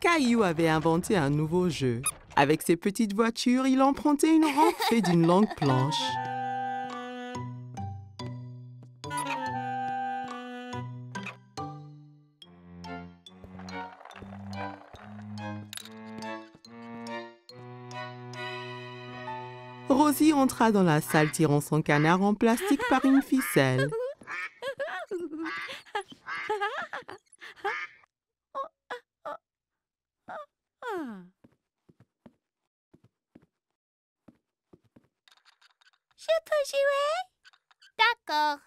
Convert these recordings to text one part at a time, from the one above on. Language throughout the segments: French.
Caillou avait inventé un nouveau jeu. Avec ses petites voitures, il empruntait une rampe faite d'une longue planche. Rosie entra dans la salle tirant son canard en plastique par une ficelle. Je peux jouer? D'accord.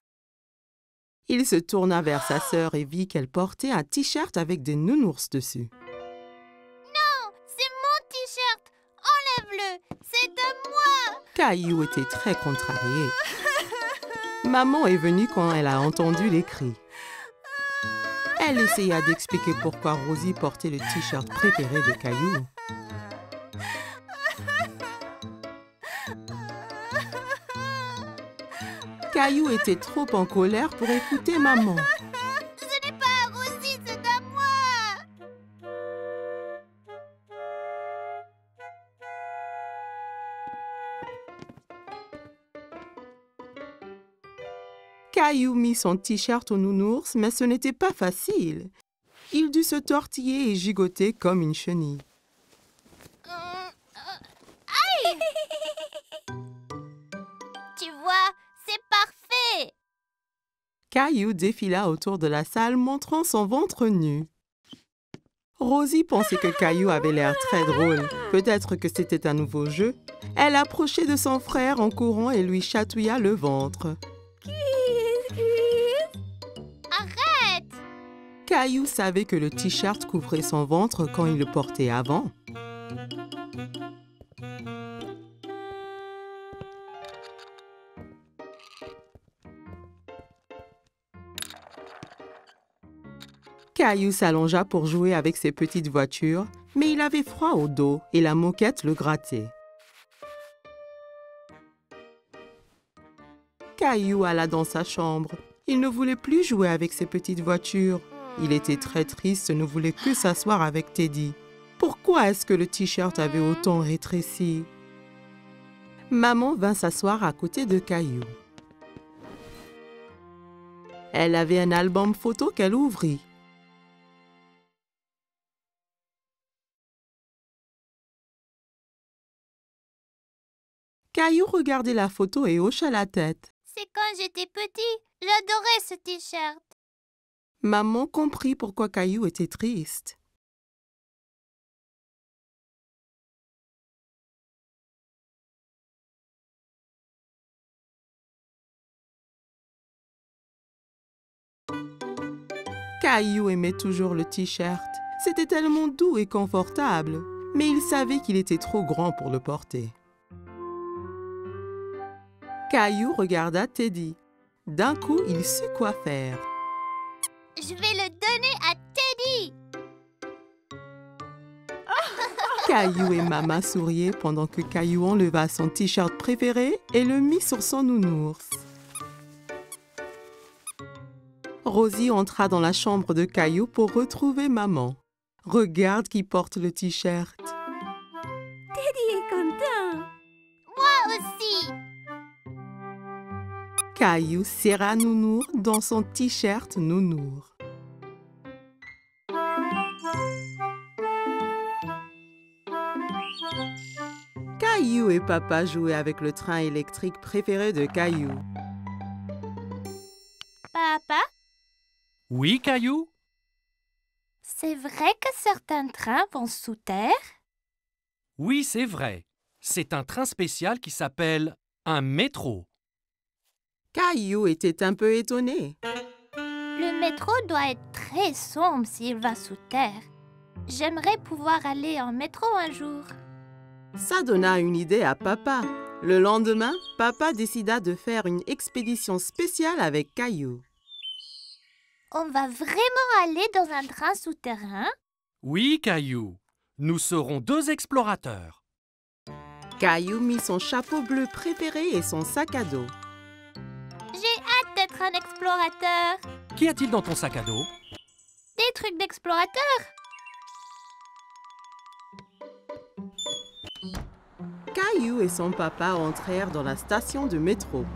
Il se tourna vers sa sœur et vit qu'elle portait un t-shirt avec des nounours dessus. Non, c'est mon t-shirt. Enlève-le. C'est à moi. Caillou était très contrarié. Maman est venue quand elle a entendu les cris. Elle essaya d'expliquer pourquoi Rosie portait le t-shirt préféré de Caillou. Caillou était trop en colère pour écouter maman. Ce n'est pas à Rosie, c'est à moi. Caillou mit son t-shirt au nounours, mais ce n'était pas facile. Il dut se tortiller et gigoter comme une chenille. Aïe! Tu vois, c'est parfait. Caillou défila autour de la salle montrant son ventre nu. Rosie pensait que Caillou avait l'air très drôle. Peut-être que c'était un nouveau jeu. Elle approchait de son frère en courant et lui chatouilla le ventre. Arrête! Caillou savait que le t-shirt couvrait son ventre quand il le portait avant. Caillou s'allongea pour jouer avec ses petites voitures, mais il avait froid au dos et la moquette le grattait. Caillou alla dans sa chambre. Il ne voulait plus jouer avec ses petites voitures. Il était très triste et ne voulait que s'asseoir avec Teddy. Pourquoi est-ce que le t-shirt avait autant rétréci? Maman vint s'asseoir à côté de Caillou. Elle avait un album photo qu'elle ouvrit. Caillou regardait la photo et hocha la tête. C'est quand j'étais petit. J'adorais ce t-shirt. Maman comprit pourquoi Caillou était triste. Caillou aimait toujours le t-shirt. C'était tellement doux et confortable, mais il savait qu'il était trop grand pour le porter. Caillou regarda Teddy. D'un coup, il sut quoi faire. Je vais le donner à Teddy. Caillou et Maman souriaient pendant que Caillou enleva son t-shirt préféré et le mit sur son nounours. Rosie entra dans la chambre de Caillou pour retrouver Maman. Regarde qui porte le t-shirt. Teddy est content. Moi aussi. Caillou serra Nounours dans son t-shirt Nounours. Caillou et Papa jouaient avec le train électrique préféré de Caillou. Papa, Oui, Caillou? c'est vrai que certains trains vont sous terre? Oui, c'est vrai. C'est un train spécial qui s'appelle un métro. Caillou était un peu étonné. Le métro doit être très sombre s'il va sous terre. J'aimerais pouvoir aller en métro un jour. Ça donna une idée à Papa. Le lendemain, Papa décida de faire une expédition spéciale avec Caillou. On va vraiment aller dans un train souterrain? Oui, Caillou. Nous serons 2 explorateurs. Caillou mit son chapeau bleu préféré et son sac à dos. J'ai hâte d'être un explorateur. Qu'y a-t-il dans ton sac à dos? Des trucs d'explorateur. Caillou et son papa entrèrent dans la station de métro.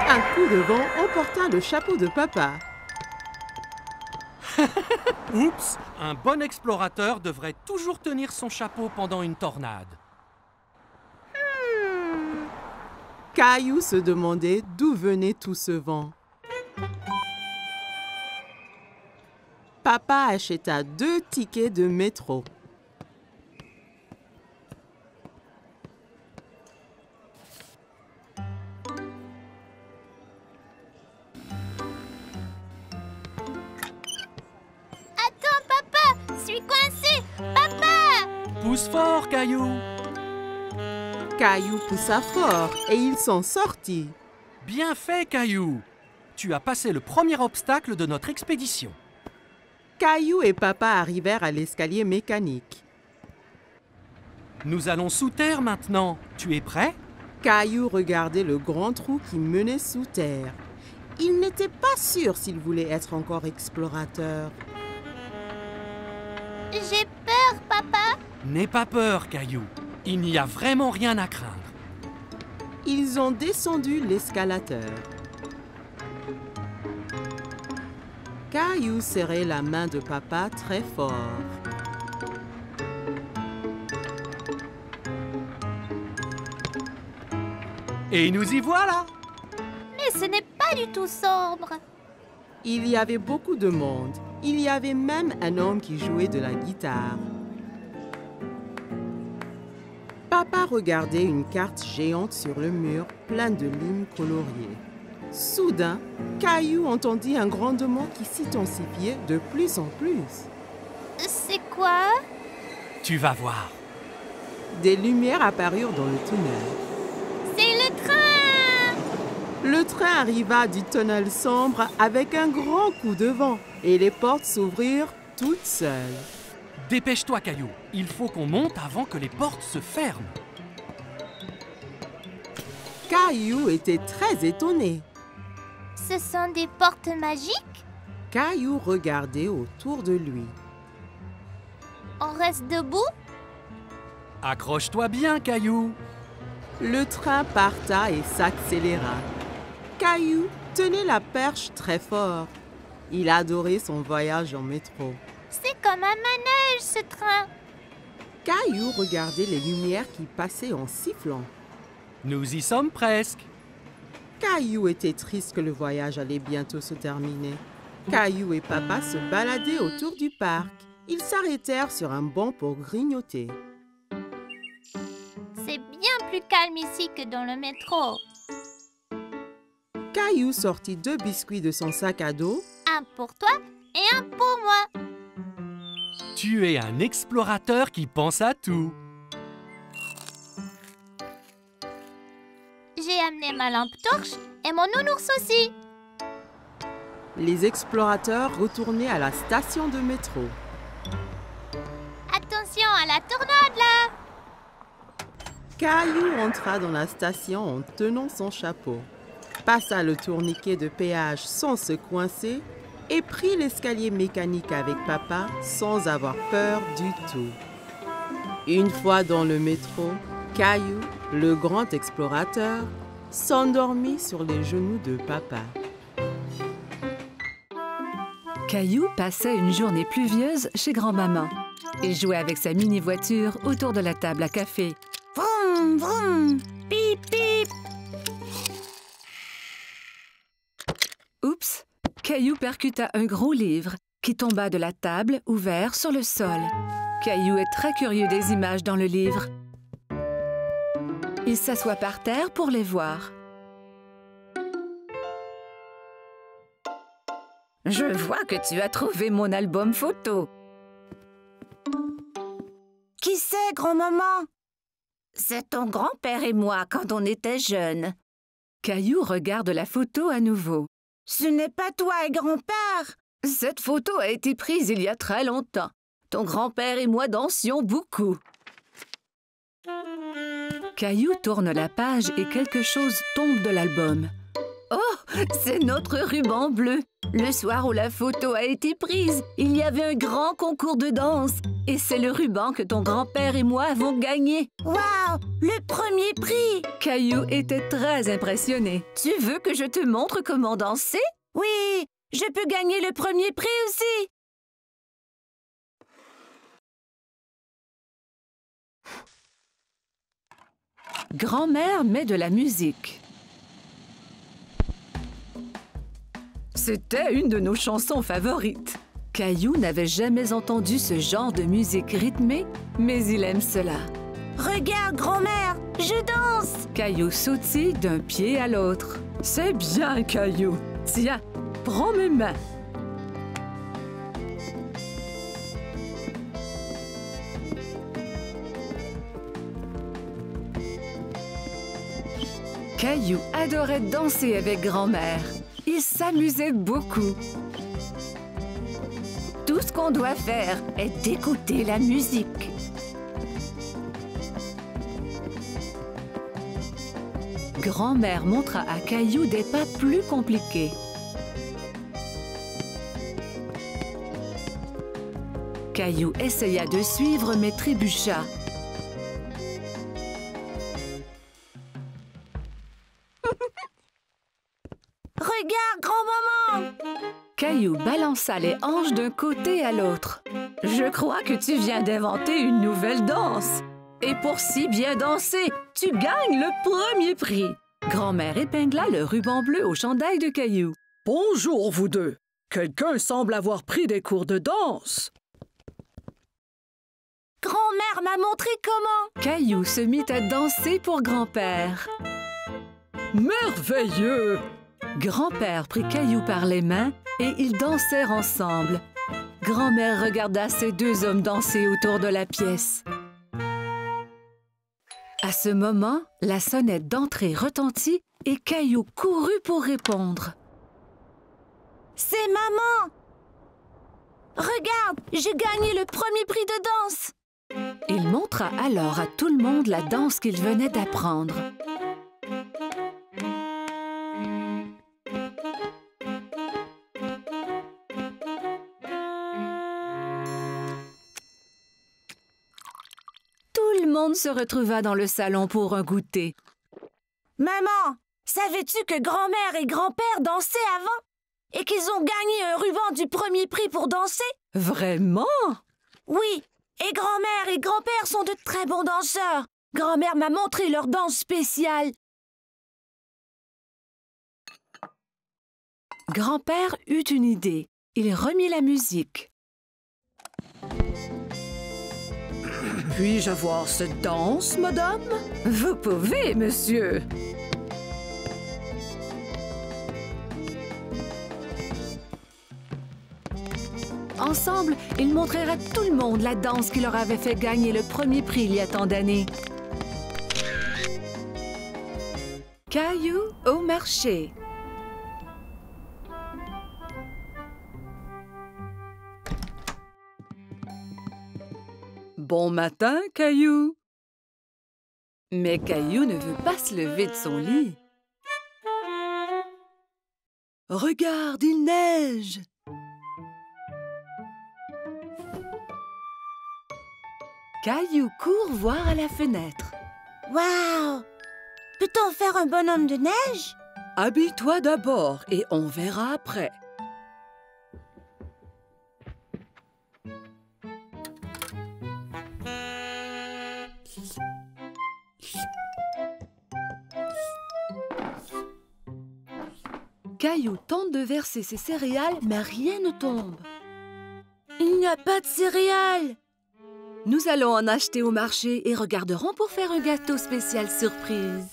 Un coup de vent emporta le chapeau de papa. Oups! Un bon explorateur devrait toujours tenir son chapeau pendant une tornade. Caillou se demandait d'où venait tout ce vent. Papa acheta 2 tickets de métro. Attends, papa! Je suis coincé! Papa! Pousse fort, Caillou! Caillou poussa fort et il s'en sortit. Bien fait, Caillou! Tu as passé le premier obstacle de notre expédition. Caillou et papa arrivèrent à l'escalier mécanique. Nous allons sous terre maintenant. Tu es prêt? Caillou regardait le grand trou qui menait sous terre. Il n'était pas sûr s'il voulait être encore explorateur. J'ai peur, papa! N'aie pas peur, Caillou. Il n'y a vraiment rien à craindre. Ils ont descendu l'escalateur. Caillou serrait la main de papa très fort. Et nous y voilà! Mais ce n'est pas du tout sombre. Il y avait beaucoup de monde. Il y avait même un homme qui jouait de la guitare. Papa regardait une carte géante sur le mur, pleine de lignes coloriées. Soudain, Caillou entendit un grondement qui s'intensifiait de plus en plus. C'est quoi? Tu vas voir. Des lumières apparurent dans le tunnel. C'est le train! Le train arriva du tunnel sombre avec un grand coup de vent et les portes s'ouvrirent toutes seules. Dépêche-toi, Caillou. Il faut qu'on monte avant que les portes se ferment. Caillou était très étonné. Ce sont des portes magiques? Caillou regardait autour de lui. On reste debout? Accroche-toi bien, Caillou. Le train parta et s'accéléra. Caillou tenait la perche très fort. Il adorait son voyage en métro. C'est comme un manège, ce train. Caillou regardait les lumières qui passaient en sifflant. Nous y sommes presque. Caillou était triste que le voyage allait bientôt se terminer. Caillou et papa se baladaient autour du parc. Ils s'arrêtèrent sur un banc pour grignoter. C'est bien plus calme ici que dans le métro. Caillou sortit 2 biscuits de son sac à dos. Un pour toi et un pour moi. Tu es un explorateur qui pense à tout. J'ai amené ma lampe torche et mon nounours aussi. Les explorateurs retournaient à la station de métro. Attention à la tornade là! Caillou entra dans la station en tenant son chapeau, passa le tourniquet de péage sans se coincer et prit l'escalier mécanique avec papa sans avoir peur du tout. Une fois dans le métro, Caillou, le grand explorateur, s'endormit sur les genoux de papa. Caillou passait une journée pluvieuse chez grand-maman et jouait avec sa mini-voiture autour de la table à café. Vroom, vroom, pip, pip. Oups! Caillou percuta un gros livre qui tomba de la table ouvert sur le sol. Caillou est très curieux des images dans le livre. Il s'assoit par terre pour les voir. Je vois que tu as trouvé mon album photo. Qui c'est, grand-maman? C'est ton grand-père et moi quand on était jeunes. Caillou regarde la photo à nouveau. Ce n'est pas toi et grand-père. Cette photo a été prise il y a très longtemps. Ton grand-père et moi dansions beaucoup. Caillou tourne la page et quelque chose tombe de l'album. Oh, c'est notre ruban bleu. Le soir où la photo a été prise, il y avait un grand concours de danse. Et c'est le ruban que ton grand-père et moi avons gagné. Waouh, le premier prix! Caillou était très impressionné. Tu veux que je te montre comment danser? Oui, je peux gagner le premier prix aussi. Grand-mère met de la musique. C'était une de nos chansons favorites. Caillou n'avait jamais entendu ce genre de musique rythmée, mais il aime cela. Regarde, grand-mère, je danse! Caillou sautille d'un pied à l'autre. C'est bien, Caillou. Tiens, prends mes mains. Caillou adorait danser avec grand-mère. Il s'amusait beaucoup. Tout ce qu'on doit faire est d'écouter la musique. Grand-mère montra à Caillou des pas plus compliqués. Caillou essaya de suivre mais trébucha. Regarde, grand-maman! Caillou balança les hanches d'un côté à l'autre. Je crois que tu viens d'inventer une nouvelle danse. Et pour si bien danser, tu gagnes le premier prix. Grand-mère épingla le ruban bleu au chandail de Caillou. Bonjour, vous deux. Quelqu'un semble avoir pris des cours de danse. Grand-mère m'a montré comment. Caillou se mit à danser pour grand-père. Merveilleux! Grand-père prit Caillou par les mains et ils dansèrent ensemble. Grand-mère regarda ces deux hommes danser autour de la pièce. À ce moment, la sonnette d'entrée retentit et Caillou courut pour répondre. C'est maman! Regarde, j'ai gagné le premier prix de danse! Il montra alors à tout le monde la danse qu'il venait d'apprendre. Tout le monde se retrouva dans le salon pour un goûter. Maman, savais-tu que grand-mère et grand-père dansaient avant? Et qu'ils ont gagné un ruban du premier prix pour danser? Vraiment? Oui, et grand-mère et grand-père sont de très bons danseurs. Grand-mère m'a montré leur danse spéciale. Grand-père eut une idée. Il remit la musique. Puis-je avoir cette danse, madame? Vous pouvez, monsieur. Ensemble, ils montrèrent à tout le monde la danse qui leur avait fait gagner le premier prix il y a tant d'années. Caillou au marché. Bon matin, Caillou. Mais Caillou ne veut pas se lever de son lit. Regarde, il neige. Caillou court voir à la fenêtre. Waouh! Peut-on faire un bonhomme de neige? Habille-toi d'abord et on verra après. Caillou tente de verser ses céréales, mais rien ne tombe. Il n'y a pas de céréales. Nous allons en acheter au marché et regarderons pour faire un gâteau spécial surprise.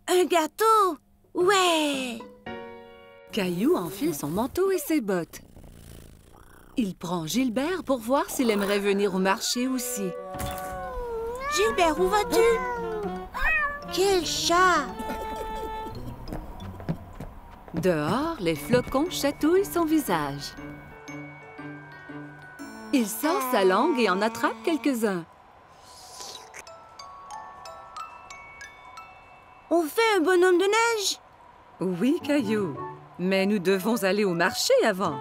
Un gâteau? Ouais! Caillou enfile son manteau et ses bottes. Il prend Gilbert pour voir s'il aimerait venir au marché aussi. Gilbert, où vas-tu? Quel chat! Dehors, les flocons chatouillent son visage. Il sort sa langue et en attrape quelques-uns. On fait un bonhomme de neige? Oui, Caillou. Mais nous devons aller au marché avant.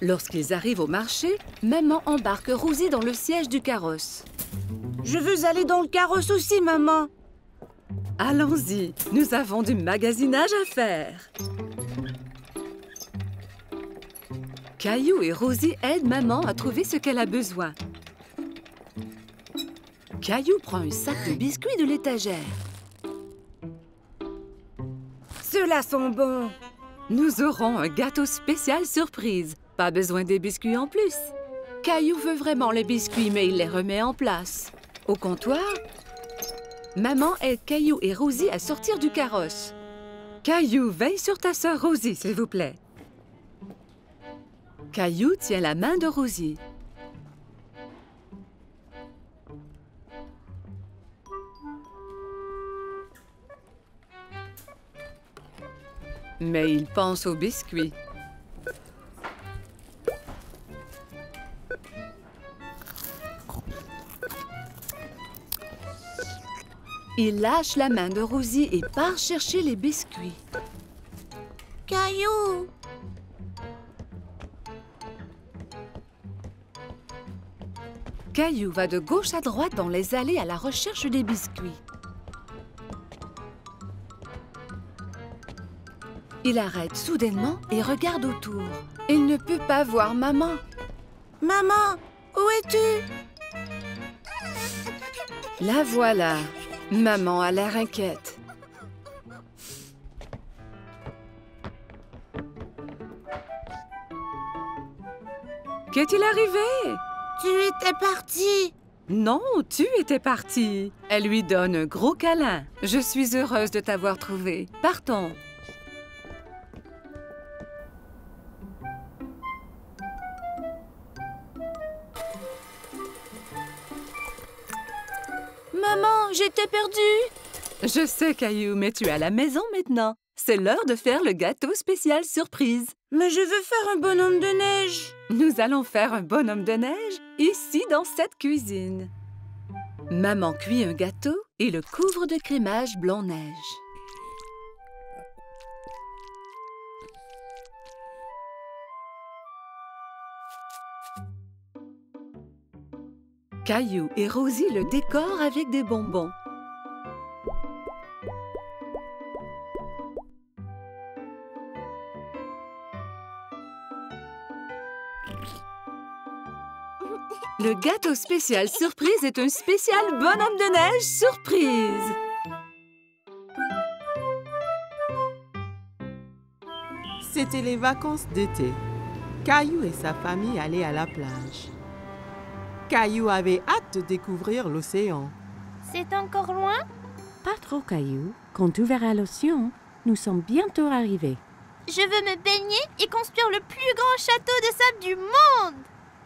Lorsqu'ils arrivent au marché, maman embarque Rosie dans le siège du carrosse. Je veux aller dans le carrosse aussi, maman. Allons-y, nous avons du magasinage à faire. Caillou et Rosie aident maman à trouver ce qu'elle a besoin. Caillou prend un sac de biscuits de l'étagère. Ceux-là sont bons. Nous aurons un gâteau spécial surprise. Pas besoin des biscuits en plus. Caillou veut vraiment les biscuits, mais il les remet en place. Au comptoir, maman aide Caillou et Rosie à sortir du carrosse. Caillou, veille sur ta sœur Rosie, s'il vous plaît. Caillou tient la main de Rosie. Mais il pense aux biscuits. Il lâche la main de Rosie et part chercher les biscuits. Caillou. Caillou va de gauche à droite dans les allées à la recherche des biscuits. Il arrête soudainement et regarde autour. Il ne peut pas voir maman. Maman, où es-tu? La voilà. Maman a l'air inquiète. Qu'est-il arrivé? Tu étais partie. Non, tu étais partie. Elle lui donne un gros câlin. Je suis heureuse de t'avoir trouvé. Partons. Maman, j'étais perdue. Je sais, Caillou, mais tu es à la maison maintenant. C'est l'heure de faire le gâteau spécial surprise. Mais je veux faire un bonhomme de neige. Nous allons faire un bonhomme de neige ici dans cette cuisine. Maman cuit un gâteau et le couvre de crémage blanc-neige. Caillou et Rosie le décorent avec des bonbons. Le gâteau spécial surprise est un spécial bonhomme de neige surprise. C'était les vacances d'été. Caillou et sa famille allaient à la plage. Caillou avait hâte de découvrir l'océan. C'est encore loin? Pas trop, Caillou. Quand tu verras l'océan, nous sommes bientôt arrivés. Je veux me baigner et construire le plus grand château de sable du monde!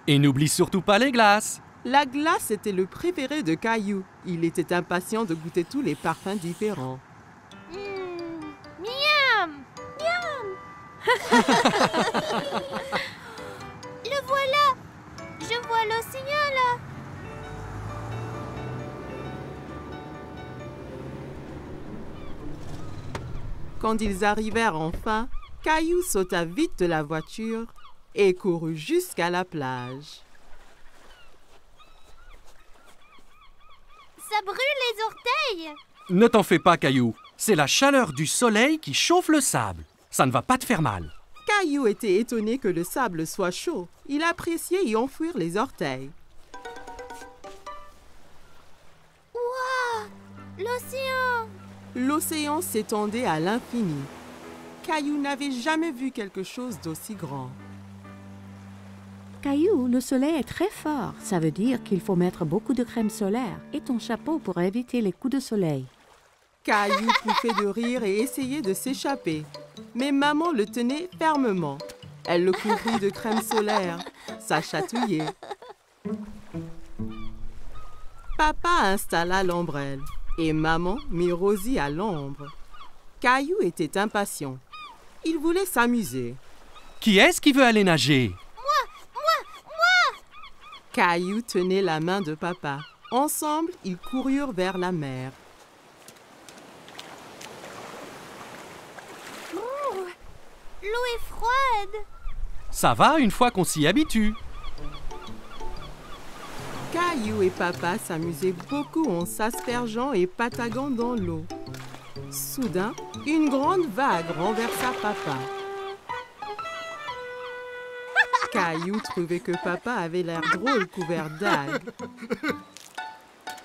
Et n'oublie surtout pas les glaces. La glace était le préféré de Caillou. Il était impatient de goûter tous les parfums différents. Miam! Miam! Le voilà! Je vois l'océan là! Quand ils arrivèrent enfin, Caillou sauta vite de la voiture et courut jusqu'à la plage. Ça brûle les orteils! Ne t'en fais pas, Caillou. C'est la chaleur du soleil qui chauffe le sable. Ça ne va pas te faire mal. Caillou était étonné que le sable soit chaud. Il appréciait y enfouir les orteils. Waouh! L'océan! L'océan s'étendait à l'infini. Caillou n'avait jamais vu quelque chose d'aussi grand. Caillou, le soleil est très fort. Ça veut dire qu'il faut mettre beaucoup de crème solaire et ton chapeau pour éviter les coups de soleil. Caillou pouffait de rire et essayait de s'échapper. Mais maman le tenait fermement. Elle le couvrit de crème solaire. Ça chatouillait. Papa installa l'ombrelle et maman mit Rosie à l'ombre. Caillou était impatient. Il voulait s'amuser. Qui est-ce qui veut aller nager? Moi! Caillou tenait la main de papa. Ensemble, ils coururent vers la mer. L'eau est froide. Ça va une fois qu'on s'y habitue. Caillou et papa s'amusaient beaucoup en s'aspergeant et pataguant dans l'eau. Soudain, une grande vague renversa papa. Caillou trouvait que papa avait l'air drôle couvert d'algues.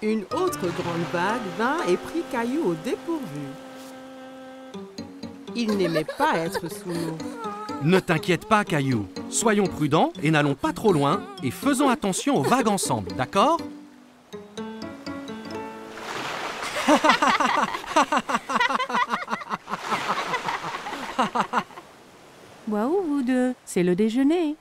Une autre grande vague vint et prit Caillou au dépourvu. Il n'aimait pas être sous l'eau. Ne t'inquiète pas, Caillou. Soyons prudents et n'allons pas trop loin et faisons attention aux vagues ensemble, d'accord? Waouh, vous deux, c'est le déjeuner.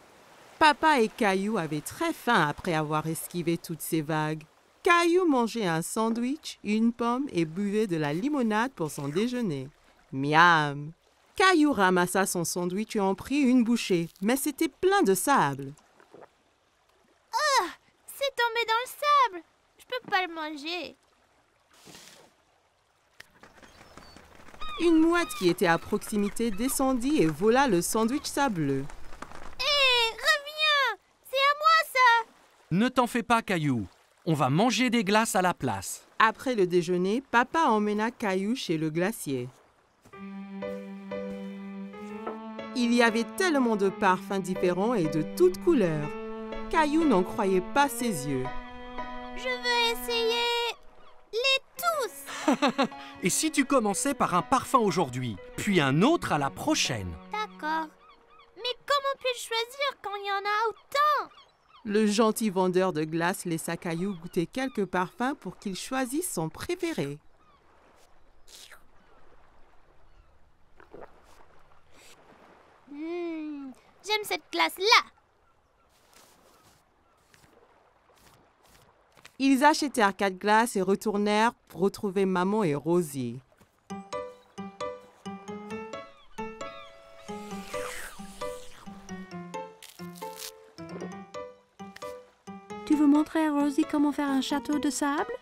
Papa et Caillou avaient très faim après avoir esquivé toutes ces vagues. Caillou mangeait un sandwich, une pomme et buvait de la limonade pour son déjeuner. Miam! Caillou ramassa son sandwich et en prit une bouchée, mais c'était plein de sable. C'est tombé dans le sable. Je peux pas le manger. Une mouette qui était à proximité descendit et vola le sandwich sableux. Hé, reviens! C'est à moi ça! Ne t'en fais pas, Caillou. On va manger des glaces à la place. Après le déjeuner, papa emmena Caillou chez le glacier. Il y avait tellement de parfums différents et de toutes couleurs. Caillou n'en croyait pas ses yeux. Je veux essayer les tous. Et si tu commençais par un parfum aujourd'hui, puis un autre à la prochaine? D'accord. Mais comment puis-je choisir quand il y en a autant? Le gentil vendeur de glace laissa Caillou goûter quelques parfums pour qu'il choisisse son préféré. J'aime cette glace-là. Ils achetèrent 4 glaces et retournèrent pour retrouver maman et Rosie. Tu veux montrer à Rosie comment faire un château de sable?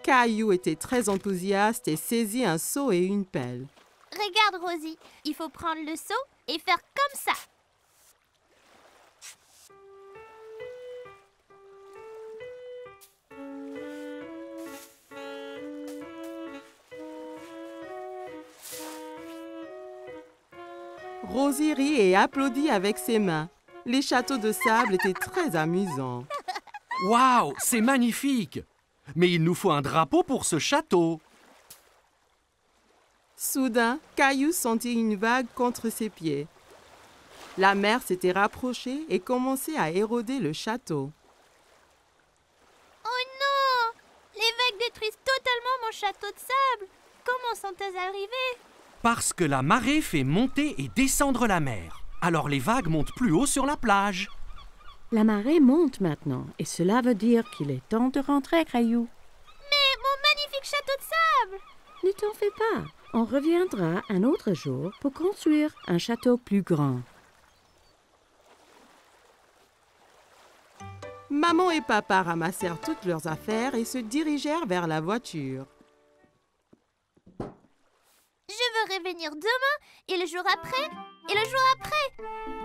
Caillou était très enthousiaste et saisit un seau et une pelle. Regarde, Rosie. Il faut prendre le seau et faire comme ça. Rosie rit et applaudit avec ses mains. Les châteaux de sable étaient très amusants. Waouh, c'est magnifique! Mais il nous faut un drapeau pour ce château. Soudain, Caillou sentit une vague contre ses pieds. La mer s'était rapprochée et commençait à éroder le château. Oh non! Les vagues détruisent totalement mon château de sable. Comment sont-elles arrivées? Parce que la marée fait monter et descendre la mer. Alors les vagues montent plus haut sur la plage. La marée monte maintenant et cela veut dire qu'il est temps de rentrer, Caillou. Mais mon magnifique château de sable! Ne t'en fais pas. On reviendra un autre jour pour construire un château plus grand. Maman et papa ramassèrent toutes leurs affaires et se dirigèrent vers la voiture. Je veux revenir demain et le jour après et le jour après.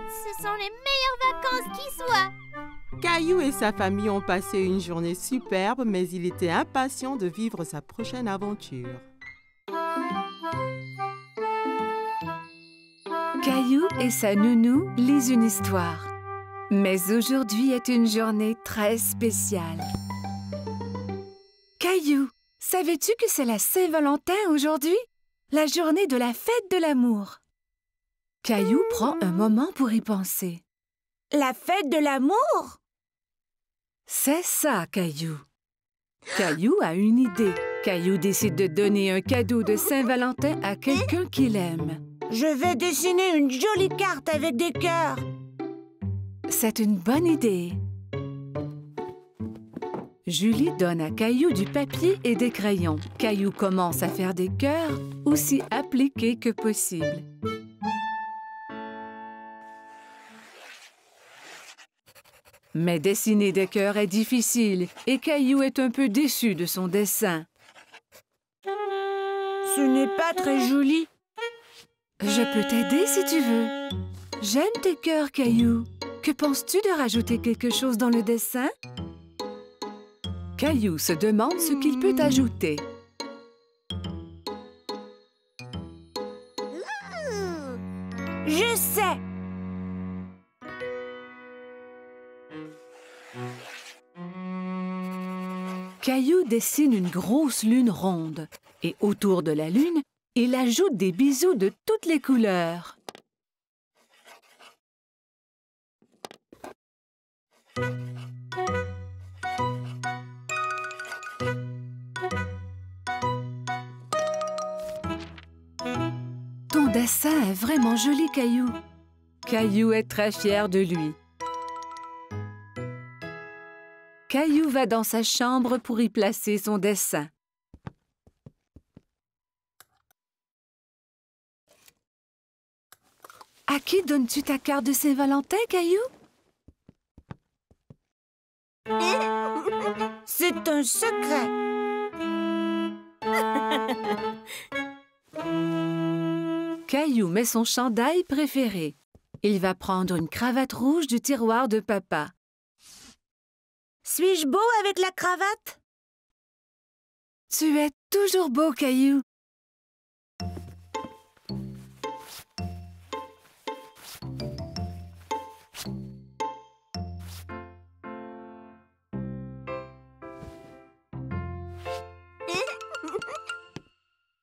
Ce sont les meilleures vacances qui soient. Caillou et sa famille ont passé une journée superbe, mais il était impatient de vivre sa prochaine aventure. Caillou et sa nounou lisent une histoire. Mais aujourd'hui est une journée très spéciale. Caillou, savais-tu que c'est la Saint-Valentin aujourd'hui? La journée de la fête de l'amour. Caillou prend un moment pour y penser. La fête de l'amour? C'est ça, Caillou. Caillou a une idée. Caillou décide de donner un cadeau de Saint-Valentin à quelqu'un qu'il aime. Je vais dessiner une jolie carte avec des cœurs. C'est une bonne idée. Julie donne à Caillou du papier et des crayons. Caillou commence à faire des cœurs aussi appliqués que possible. Mais dessiner des cœurs est difficile et Caillou est un peu déçu de son dessin. Ce n'est pas très joli. Je peux t'aider si tu veux. J'aime tes cœurs, Caillou. Que penses-tu de rajouter quelque chose dans le dessin? Caillou se demande ce qu'il peut ajouter. Je sais. Caillou dessine une grosse lune ronde et autour de la lune, il ajoute des bisous de toutes les couleurs. Ton dessin est vraiment joli, Caillou. Caillou est très fier de lui. Caillou va dans sa chambre pour y placer son dessin. À qui donnes-tu ta carte de Saint-Valentin, Caillou? C'est un secret. Caillou met son chandail préféré. Il va prendre une cravate rouge du tiroir de papa. Suis-je beau avec la cravate? Tu es toujours beau, Caillou.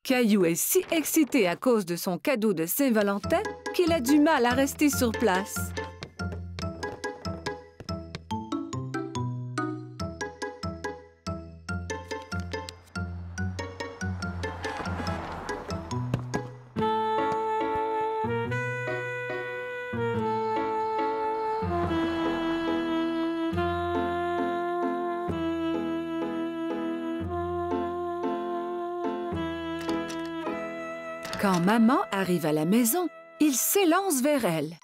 Caillou est si excité à cause de son cadeau de Saint-Valentin qu'il a du mal à rester sur place. Quand maman arrive à la maison, il s'élance vers elle.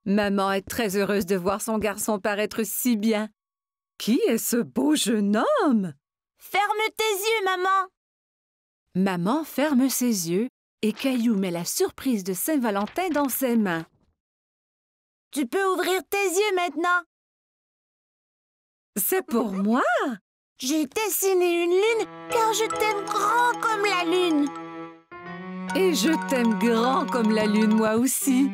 Maman est très heureuse de voir son garçon paraître si bien. Qui est ce beau jeune homme? Ferme tes yeux, maman. Maman ferme ses yeux et Caillou met la surprise de Saint-Valentin dans ses mains. Tu peux ouvrir tes yeux maintenant. C'est pour moi? J'ai dessiné une lune car je t'aime grand comme la lune. Et je t'aime grand comme la lune, moi aussi.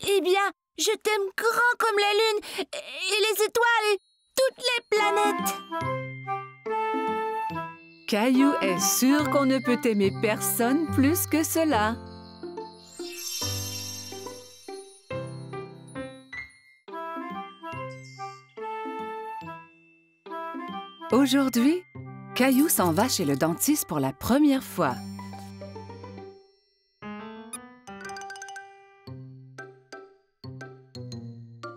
Eh bien, je t'aime grand comme la lune et les étoiles et toutes les planètes. Caillou est sûr qu'on ne peut aimer personne plus que cela. Aujourd'hui, Caillou s'en va chez le dentiste pour la première fois.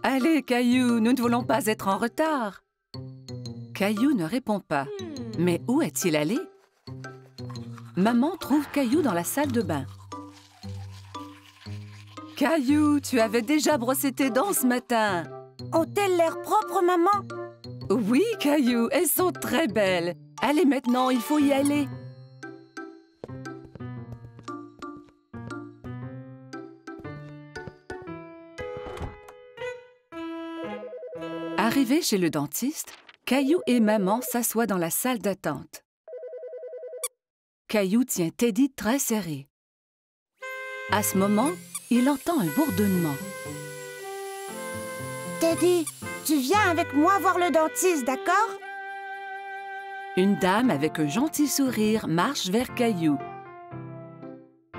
Allez, Caillou, nous ne voulons pas être en retard. Caillou ne répond pas. Mais où est-il allé? Maman trouve Caillou dans la salle de bain. Caillou, tu avais déjà brossé tes dents ce matin. Ont-elles l'air propres, maman? Oui, Caillou, elles sont très belles. Allez, maintenant, il faut y aller. Arrivé chez le dentiste, Caillou et maman s'assoient dans la salle d'attente. Caillou tient Teddy très serré. À ce moment, il entend un bourdonnement. Teddy, tu viens avec moi voir le dentiste, d'accord? Une dame avec un gentil sourire marche vers Caillou.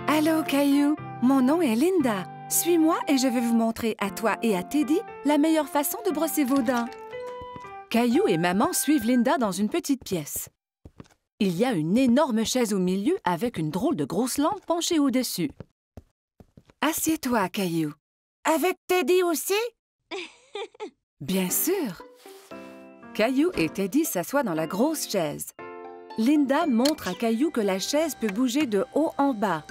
Allô, Caillou, mon nom est Linda. Suis-moi et je vais vous montrer à toi et à Teddy la meilleure façon de brosser vos dents. Caillou et maman suivent Linda dans une petite pièce. Il y a une énorme chaise au milieu avec une drôle de grosse lampe penchée au-dessus. Assieds-toi, Caillou. Avec Teddy aussi? Bien sûr. Caillou et Teddy s'assoient dans la grosse chaise. Linda montre à Caillou que la chaise peut bouger de haut en bas.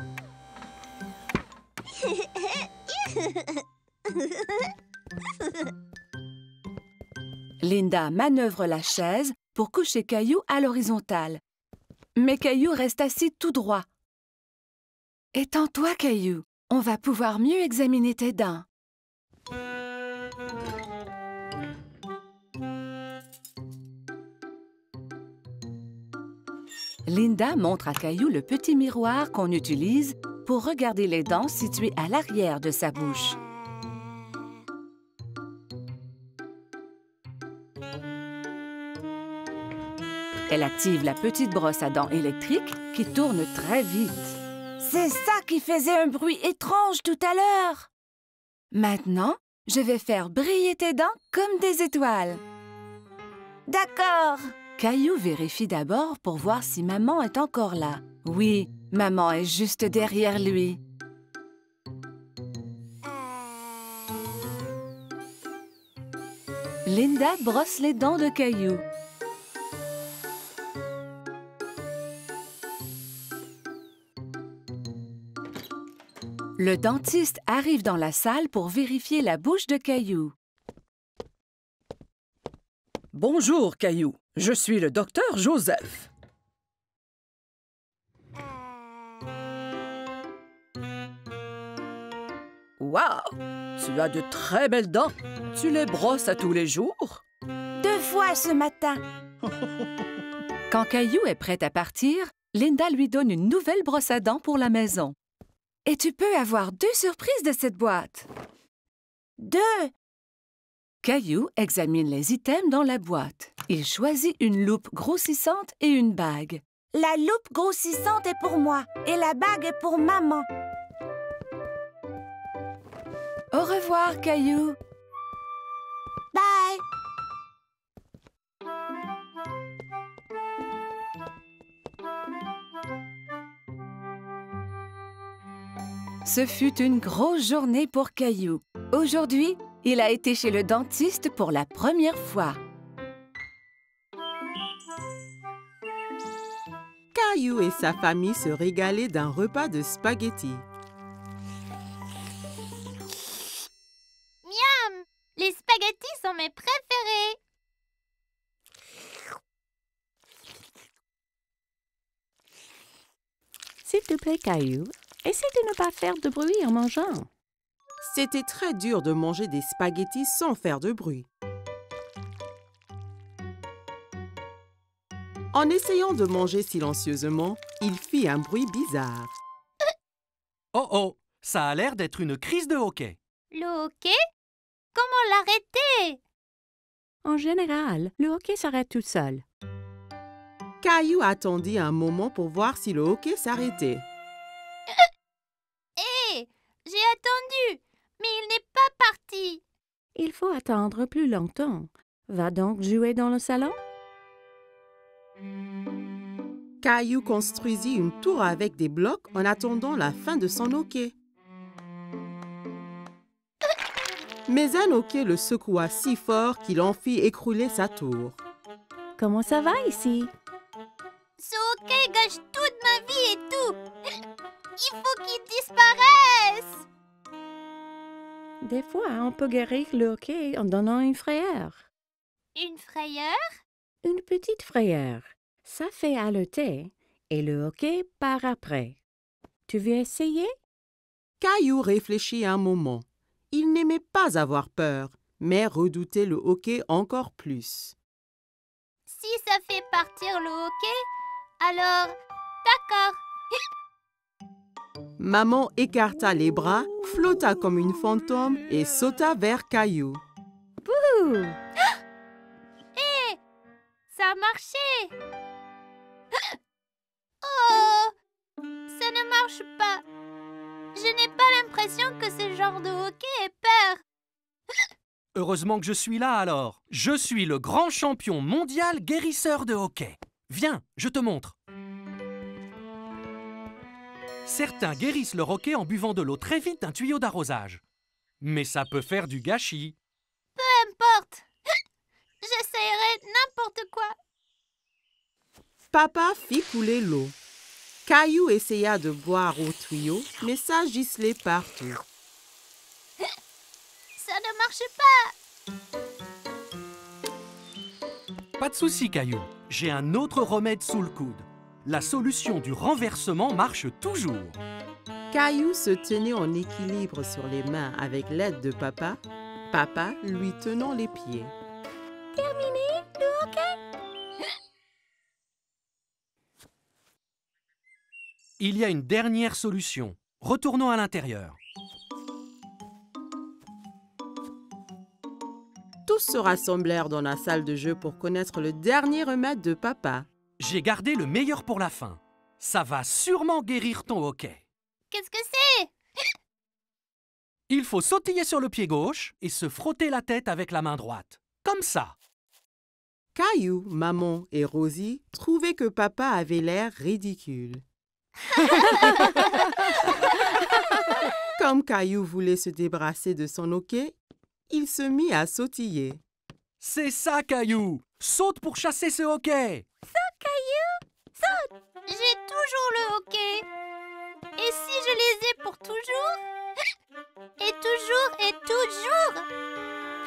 Linda manœuvre la chaise pour coucher Caillou à l'horizontale. Mais Caillou reste assis tout droit. Étends-toi, Caillou. On va pouvoir mieux examiner tes dents. Linda montre à Caillou le petit miroir qu'on utilise pour regarder les dents situées à l'arrière de sa bouche. Elle active la petite brosse à dents électrique qui tourne très vite. C'est ça qui faisait un bruit étrange tout à l'heure. Maintenant, je vais faire briller tes dents comme des étoiles. D'accord. Caillou vérifie d'abord pour voir si maman est encore là. Oui, maman est juste derrière lui. Linda brosse les dents de Caillou. Le dentiste arrive dans la salle pour vérifier la bouche de Caillou. Bonjour, Caillou. Je suis le docteur Joseph. Wow! Tu as de très belles dents. Tu les brosses à tous les jours? 2 fois ce matin. Quand Caillou est prêt à partir, Linda lui donne une nouvelle brosse à dents pour la maison. Et tu peux avoir 2 surprises de cette boîte. 2. Caillou examine les items dans la boîte. Il choisit une loupe grossissante et une bague. La loupe grossissante est pour moi et la bague est pour maman. Au revoir, Caillou. Bye. Ce fut une grosse journée pour Caillou. Aujourd'hui, il a été chez le dentiste pour la première fois. Caillou et sa famille se régalaient d'un repas de spaghettis. Miam! Les spaghettis sont mes préférés. S'il te plaît, Caillou, essaie de ne pas faire de bruit en mangeant. C'était très dur de manger des spaghettis sans faire de bruit. En essayant de manger silencieusement, il fit un bruit bizarre. Oh oh, ça a l'air d'être une crise de hoquet. Le hoquet? Comment l'arrêter? En général, le hoquet s'arrête tout seul. Caillou attendit un moment pour voir si le hoquet s'arrêtait. Hé! J'ai attendu, mais il n'est pas parti. Il faut attendre plus longtemps. Va donc jouer dans le salon? Caillou construisit une tour avec des blocs en attendant la fin de son hoquet. Mais un hoquet le secoua si fort qu'il en fit écrouler sa tour. Comment ça va ici? Ce hoquet gâche toute ma vie et tout. Il faut qu'il disparaisse. Des fois, on peut guérir le hoquet en donnant une frayeur. Une frayeur? Une petite frayeur. Ça fait haleter et le hoquet part après. Tu veux essayer? Caillou réfléchit un moment. Il n'aimait pas avoir peur, mais redoutait le hoquet encore plus. Si ça fait partir le hoquet, alors d'accord. Maman écarta les bras, flotta comme une fantôme et sauta vers Caillou. Ouh! Hé! Ça a marché! Oh! Ça ne marche pas. Je n'ai pas l'impression que ce genre de hoquet ait peur. Heureusement que je suis là alors. Je suis le grand champion mondial guérisseur de hoquet. Viens, je te montre. Certains guérissent leur hoquet en buvant de l'eau très vite d'un tuyau d'arrosage. Mais ça peut faire du gâchis. Peu importe. J'essaierai j'essayerai n'importe quoi. Papa fit couler l'eau. Caillou essaya de boire au tuyau, mais ça giselait partout. Ça ne marche pas. Pas de souci, Caillou. J'ai un autre remède sous le coude. La solution du renversement marche toujours. Caillou se tenait en équilibre sur les mains avec l'aide de papa, papa lui tenant les pieds. Il y a une dernière solution. Retournons à l'intérieur. Tous se rassemblèrent dans la salle de jeu pour connaître le dernier remède de papa. J'ai gardé le meilleur pour la fin. Ça va sûrement guérir ton hoquet. Qu'est-ce que c'est? Il faut sautiller sur le pied gauche et se frotter la tête avec la main droite. Comme ça. Caillou, maman et Rosie trouvaient que papa avait l'air ridicule. Comme Caillou voulait se débarrasser de son hoquet, il se mit à sautiller. C'est ça, Caillou. Saute pour chasser ce hoquet. J'ai toujours le hoquet. Et si je les ai pour toujours? Et toujours et toujours?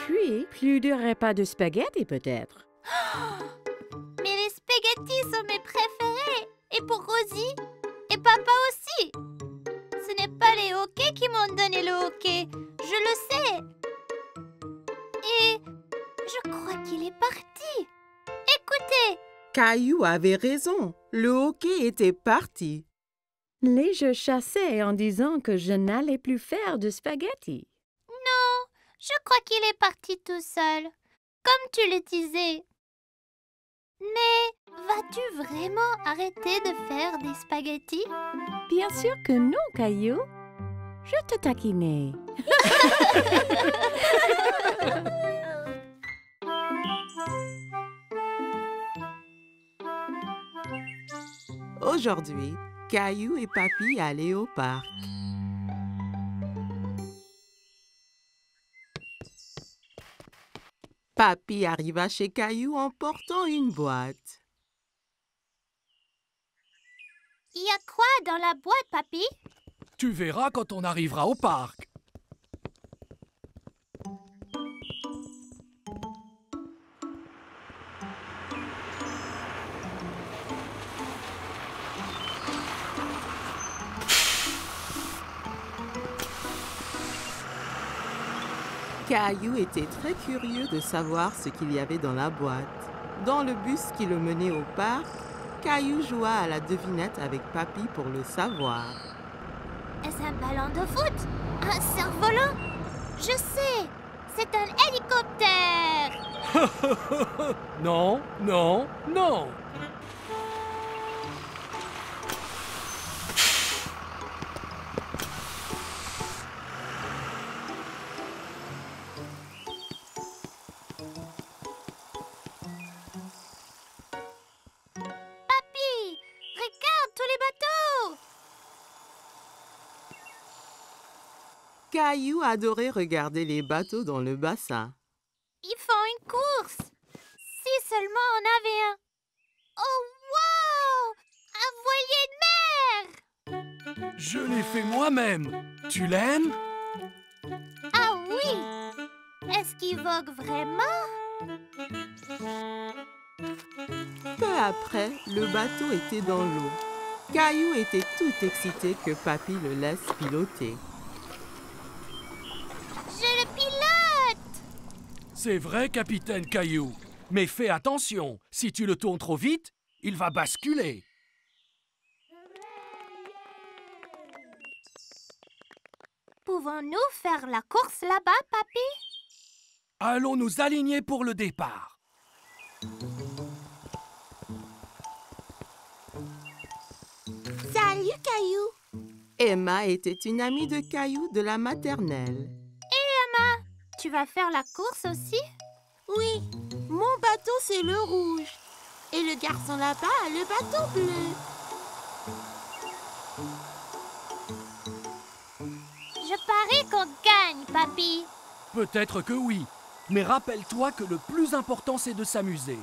Puis, plus de repas de spaghettis peut-être. Mais les spaghettis sont mes préférés. Et pour Rosie? Et papa aussi. Ce n'est pas les hoquets qui m'ont donné le hoquet. Je le sais. Et je crois qu'il est parti. Écoutez. Caillou avait raison, le hoquet était parti. Les jeux chassaient en disant que je n'allais plus faire de spaghettis. Non, je crois qu'il est parti tout seul, comme tu le disais. Mais vas-tu vraiment arrêter de faire des spaghettis? Bien sûr que non, Caillou. Je te taquinais. Aujourd'hui, Caillou et Papy allaient au parc. Papy arriva chez Caillou en portant une boîte. Il y a quoi dans la boîte, papy? Tu verras quand on arrivera au parc. Caillou était très curieux de savoir ce qu'il y avait dans la boîte. Dans le bus qui le menait au parc, Caillou joua à la devinette avec Papy pour le savoir. Est-ce un ballon de foot? Un cerf-volant? Je sais, c'est un hélicoptère. Non, non, non. Papy, regarde tous les bateaux. Caillou adorait regarder les bateaux dans le bassin. Ils font une course. Si seulement on avait un. Oh, wow! Un voilier de mer! Je l'ai fait moi-même. Tu l'aimes? Ah oui! Est-ce qu'il vogue vraiment? Peu après, le bateau était dans l'eau. Caillou était tout excité que Papy le laisse piloter. Je le pilote! C'est vrai, capitaine Caillou. Mais fais attention, si tu le tournes trop vite, il va basculer. Pouvons-nous faire la course là-bas, papy? Allons nous aligner pour le départ. Salut, Caillou! Emma était une amie de Caillou de la maternelle. Tu vas faire la course aussi? Oui, mon bateau c'est le rouge. Et le garçon là-bas a le bateau bleu. Je parie qu'on gagne, papy. Peut-être que oui, Mais rappelle-toi que le plus important, c'est de s'amuser.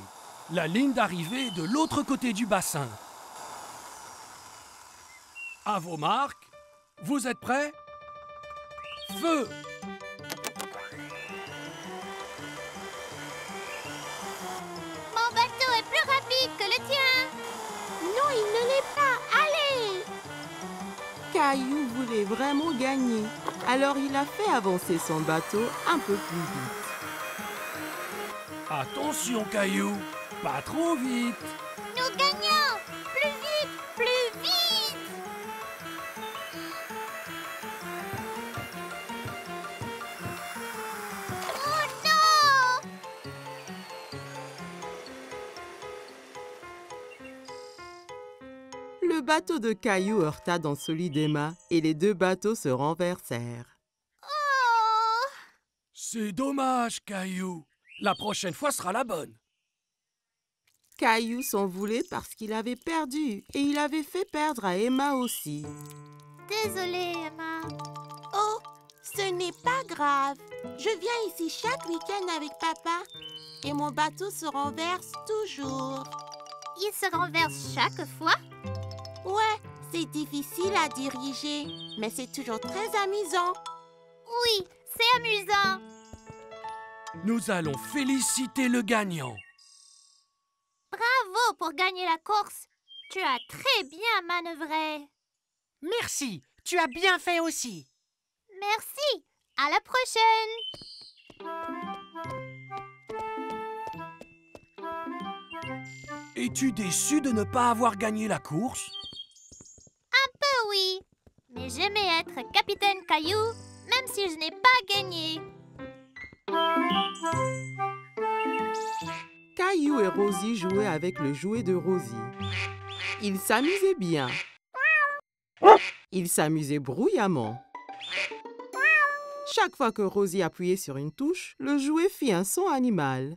La ligne d'arrivée est de l'autre côté du bassin. À vos marques, vous êtes prêts? Feu! Mon bateau est plus rapide que le tien. Non, il ne l'est pas. Allez! Caillou voulait vraiment gagner, alors il a fait avancer son bateau un peu plus vite. Attention, Caillou, pas trop vite. Nous gagnons. Plus vite, plus vite. Oh non! Le bateau de Caillou heurta dans celui d'Emma et les deux bateaux se renversèrent. Oh! C'est dommage, Caillou. La prochaine fois sera la bonne. Caillou s'en voulait parce qu'il avait perdu et il avait fait perdre à Emma aussi. Désolée, Emma. Oh, ce n'est pas grave. Je viens ici chaque week-end avec papa et mon bateau se renverse toujours. Il se renverse chaque fois? Ouais, c'est difficile à diriger, mais c'est toujours très amusant. Oui, c'est amusant. Nous allons féliciter le gagnant. Bravo pour gagner la course. Tu as très bien manœuvré. Merci, tu as bien fait aussi. Merci. À la prochaine. Es-tu déçu de ne pas avoir gagné la course? Oui, mais j'aimais être capitaine Caillou, même si je n'ai pas gagné. Caillou et Rosie jouaient avec le jouet de Rosie. Ils s'amusaient bien. Ils s'amusaient bruyamment. Chaque fois que Rosie appuyait sur une touche, le jouet fit un son animal.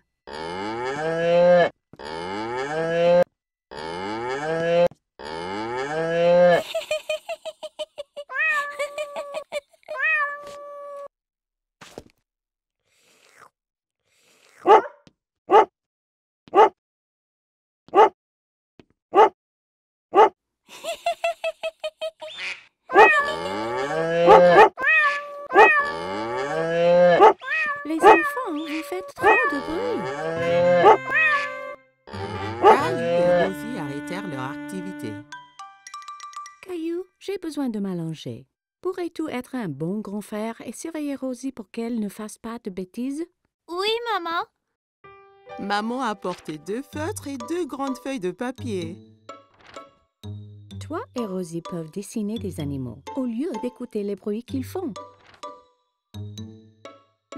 Les enfants, vous faites trop de bruit. Caillou et Rosie arrêtèrent leur activité. Caillou, j'ai besoin de m'allonger. Pourrais-tu être un bon grand frère et surveiller Rosie pour qu'elle ne fasse pas de bêtises? Oui, maman. Maman a apporté 2 feutres et 2 grandes feuilles de papier. Toi et Rosie peuvent dessiner des animaux au lieu d'écouter les bruits qu'ils font.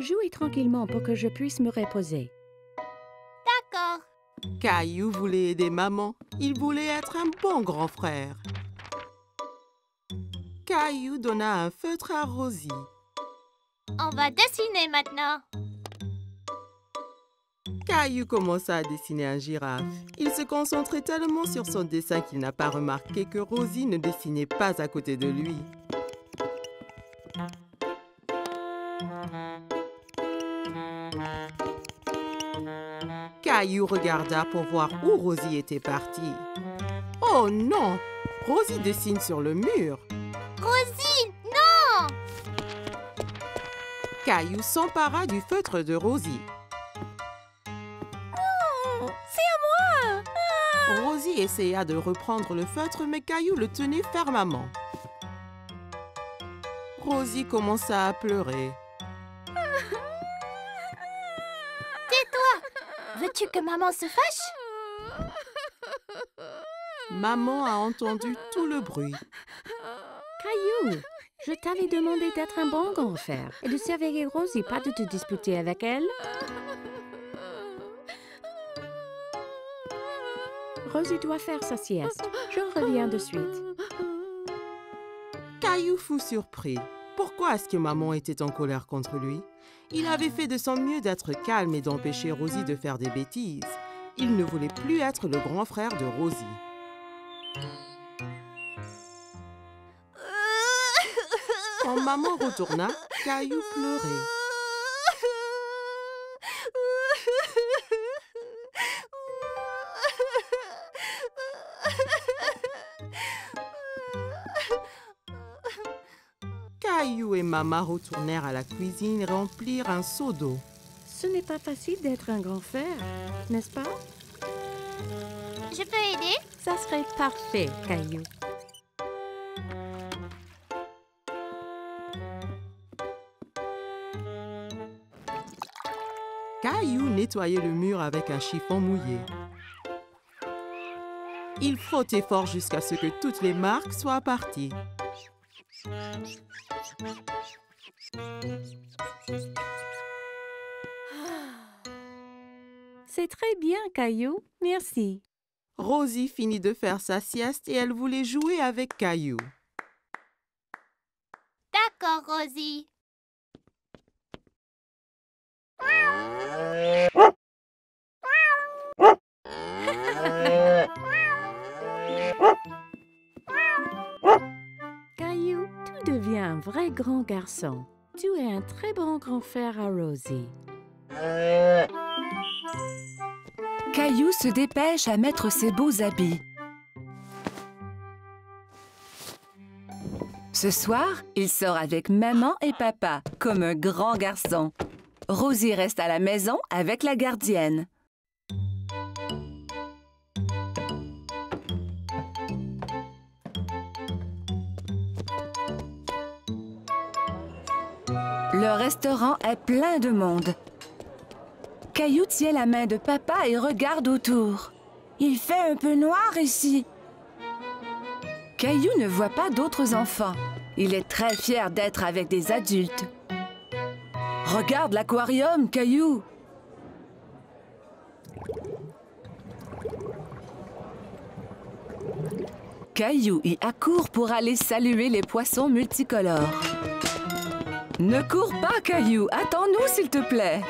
Jouez tranquillement pour que je puisse me reposer. D'accord. Caillou voulait aider maman. Il voulait être un bon grand frère. Caillou donna un feutre à Rosie. On va dessiner maintenant. Caillou commença à dessiner un girafe. Il se concentrait tellement sur son dessin qu'il n'a pas remarqué que Rosie ne dessinait pas à côté de lui. Caillou regarda pour voir où Rosie était partie. Oh non! Rosie dessine sur le mur. Rosie, non! Caillou s'empara du feutre de Rosie. C'est à moi! Rosie essaya de reprendre le feutre, mais Caillou le tenait fermement. Rosie commença à pleurer. Veux-tu que maman se fâche? Maman a entendu tout le bruit. Caillou, je t'avais demandé d'être un bon grand frère et de surveiller Rosie, pas de te disputer avec elle. Rosie doit faire sa sieste. Je reviens de suite. Caillou fut surpris. Pourquoi est-ce que maman était en colère contre lui? Il avait fait de son mieux d'être calme et d'empêcher Rosie de faire des bêtises. Il ne voulait plus être le grand frère de Rosie. Oh Quand maman retourna, Caillou pleurait. Caillou et Maman retournèrent à la cuisine et remplirent un seau d'eau. Ce n'est pas facile d'être un grand frère, n'est-ce pas? Je peux aider? Ça serait parfait, Caillou. Caillou nettoyait le mur avec un chiffon mouillé. Il frottait fort jusqu'à ce que toutes les marques soient parties. C'est très bien, Caillou. Merci. Rosie finit de faire sa sieste et elle voulait jouer avec Caillou. D'accord, Rosie. Caillou, tu deviens un vrai grand garçon. Tu es un très bon grand frère à Rosie. Caillou se dépêche à mettre ses beaux habits. Ce soir, il sort avec maman et papa, comme un grand garçon. Rosie reste à la maison avec la gardienne. Le restaurant est plein de monde. Caillou tient la main de papa et regarde autour. Il fait un peu noir ici. Caillou ne voit pas d'autres enfants. Il est très fier d'être avec des adultes. Regarde l'aquarium, Caillou! Caillou y accourt pour aller saluer les poissons multicolores. Ne cours pas, Caillou! Attends-nous, s'il te plaît!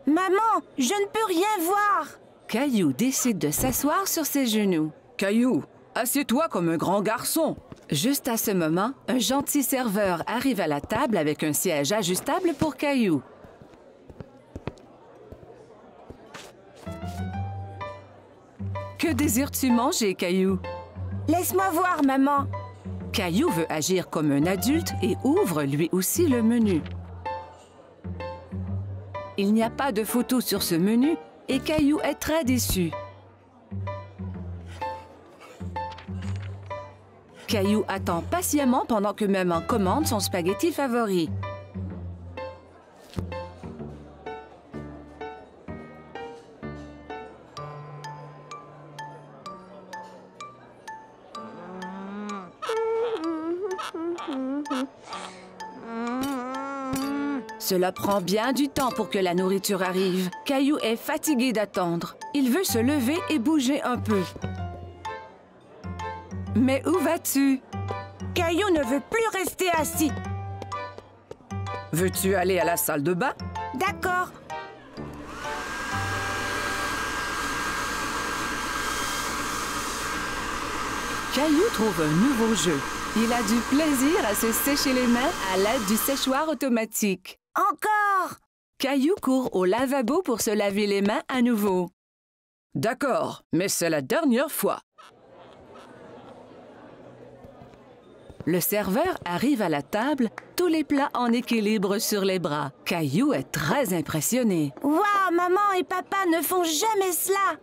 Maman, je ne peux rien voir. Caillou décide de s'asseoir sur ses genoux. Caillou, assieds-toi comme un grand garçon. Juste à ce moment, un gentil serveur arrive à la table avec un siège ajustable pour Caillou. Que désires-tu manger, Caillou? Laisse-moi voir, maman. Caillou veut agir comme un adulte et ouvre lui aussi le menu. Il n'y a pas de photo sur ce menu et Caillou est très déçu. Caillou attend patiemment pendant que maman commande son spaghetti favori. Cela prend bien du temps pour que la nourriture arrive. Caillou est fatigué d'attendre. Il veut se lever et bouger un peu. Mais où vas-tu? Caillou ne veut plus rester assis. Veux-tu aller à la salle de bain? D'accord. Caillou trouve un nouveau jeu. Il a du plaisir à se sécher les mains à l'aide du séchoir automatique. Encore! Caillou court au lavabo pour se laver les mains à nouveau. D'accord, mais c'est la dernière fois. Le serveur arrive à la table, tous les plats en équilibre sur les bras. Caillou est très impressionné. Waouh, maman et papa ne font jamais cela!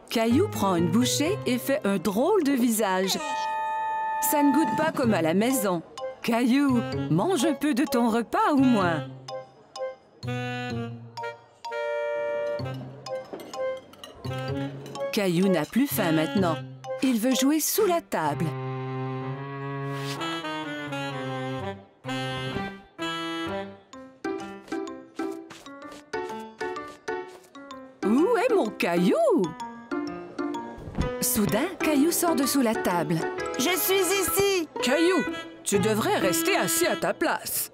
Caillou prend une bouchée et fait un drôle de visage. Ça ne goûte pas comme à la maison. Caillou, mange un peu de ton repas au moins. Caillou n'a plus faim maintenant. Il veut jouer sous la table. Où est mon Caillou? Soudain, Caillou sort de sous la table. Je suis ici! Caillou, tu devrais rester assis à ta place.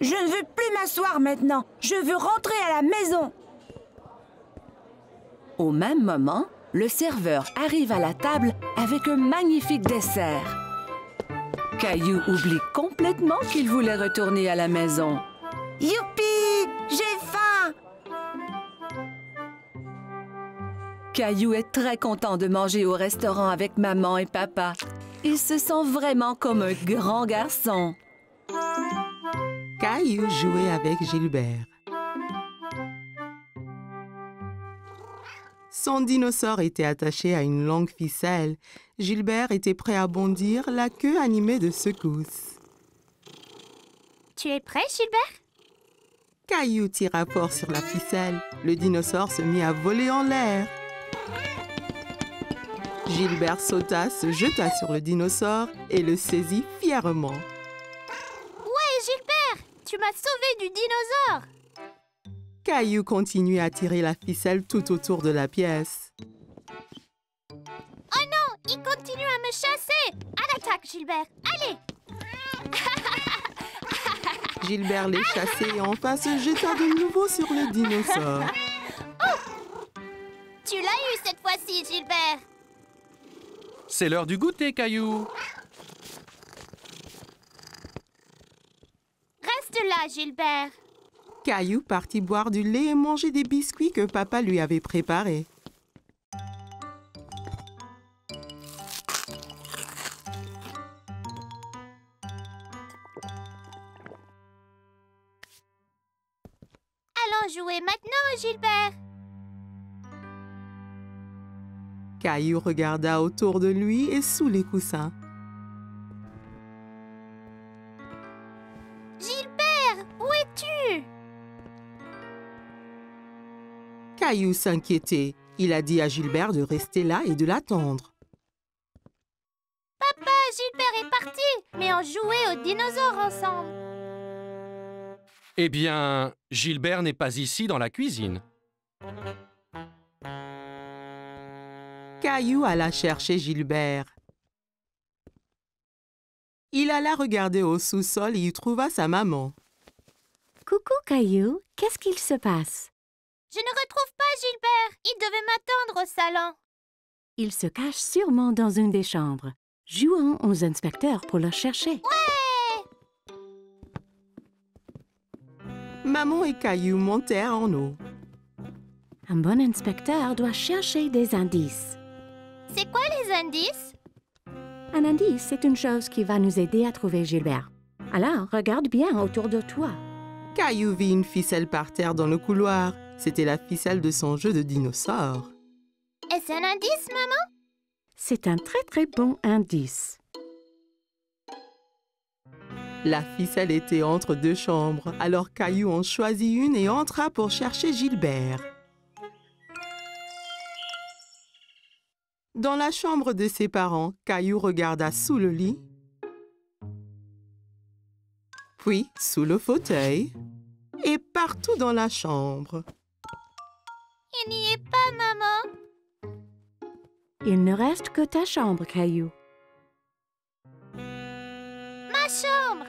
Je ne veux plus m'asseoir maintenant. Je veux rentrer à la maison. Au même moment, le serveur arrive à la table avec un magnifique dessert. Caillou oublie complètement qu'il voulait retourner à la maison. Youpi! J'ai faim! Caillou est très content de manger au restaurant avec maman et papa. Il se sent vraiment comme un grand garçon. Caillou jouait avec Gilbert. Son dinosaure était attaché à une longue ficelle. Gilbert était prêt à bondir, la queue animée de secousses. Tu es prêt, Gilbert? Caillou tira fort sur la ficelle. Le dinosaure se mit à voler en l'air. Gilbert sauta, se jeta sur le dinosaure et le saisit fièrement. Ouais, Gilbert! Tu m'as sauvé du dinosaure! Caillou continuait à tirer la ficelle tout autour de la pièce. Oh non! Il continue à me chasser! À l'attaque, Gilbert! Allez! Gilbert les chassait et enfin se jeta de nouveau sur le dinosaure. Oh! Tu l'as eu cette fois-ci, Gilbert! C'est l'heure du goûter, Caillou. Reste là, Gilbert. Caillou partit boire du lait et manger des biscuits que papa lui avait préparés. Allons jouer maintenant, Gilbert. Caillou regarda autour de lui et sous les coussins. Gilbert, où es-tu? Caillou s'inquiétait. Il a dit à Gilbert de rester là et de l'attendre. Papa, Gilbert est parti, mais on jouait aux dinosaures ensemble. Eh bien, Gilbert n'est pas ici dans la cuisine. Caillou alla chercher Gilbert. Il alla regarder au sous-sol et y trouva sa maman. Coucou, Caillou. Qu'est-ce qu'il se passe? Je ne retrouve pas Gilbert. Il devait m'attendre au salon. Il se cache sûrement dans une des chambres. Jouons aux inspecteurs pour le chercher. Ouais! Maman et Caillou montèrent en haut. Un bon inspecteur doit chercher des indices. C'est quoi les indices? Un indice, c'est une chose qui va nous aider à trouver Gilbert. Alors, regarde bien autour de toi. Caillou vit une ficelle par terre dans le couloir. C'était la ficelle de son jeu de dinosaure. Est-ce un indice, maman? C'est un très très bon indice. La ficelle était entre deux chambres. Alors Caillou en choisit une et entra pour chercher Gilbert. Dans la chambre de ses parents, Caillou regarda sous le lit, puis sous le fauteuil et partout dans la chambre. Il n'y est pas, maman. Il ne reste que ta chambre, Caillou. Ma chambre.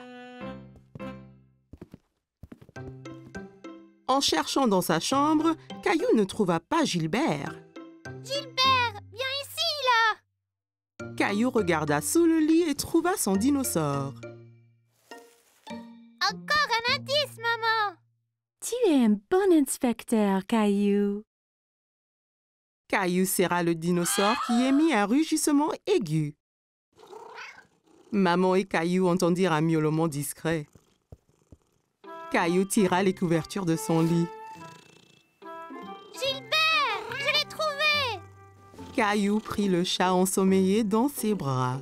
En cherchant dans sa chambre, Caillou ne trouva pas Gilbert. Gilbert, viens ici, là. Caillou regarda sous le lit et trouva son dinosaure. Encore un indice, maman. Tu es un bon inspecteur, Caillou. Caillou serra le dinosaure qui émit un rugissement aigu. Maman et Caillou entendirent un miaulement discret. Caillou tira les couvertures de son lit. Gilbert, je l'ai trouvé. Caillou prit le chat ensommeillé dans ses bras.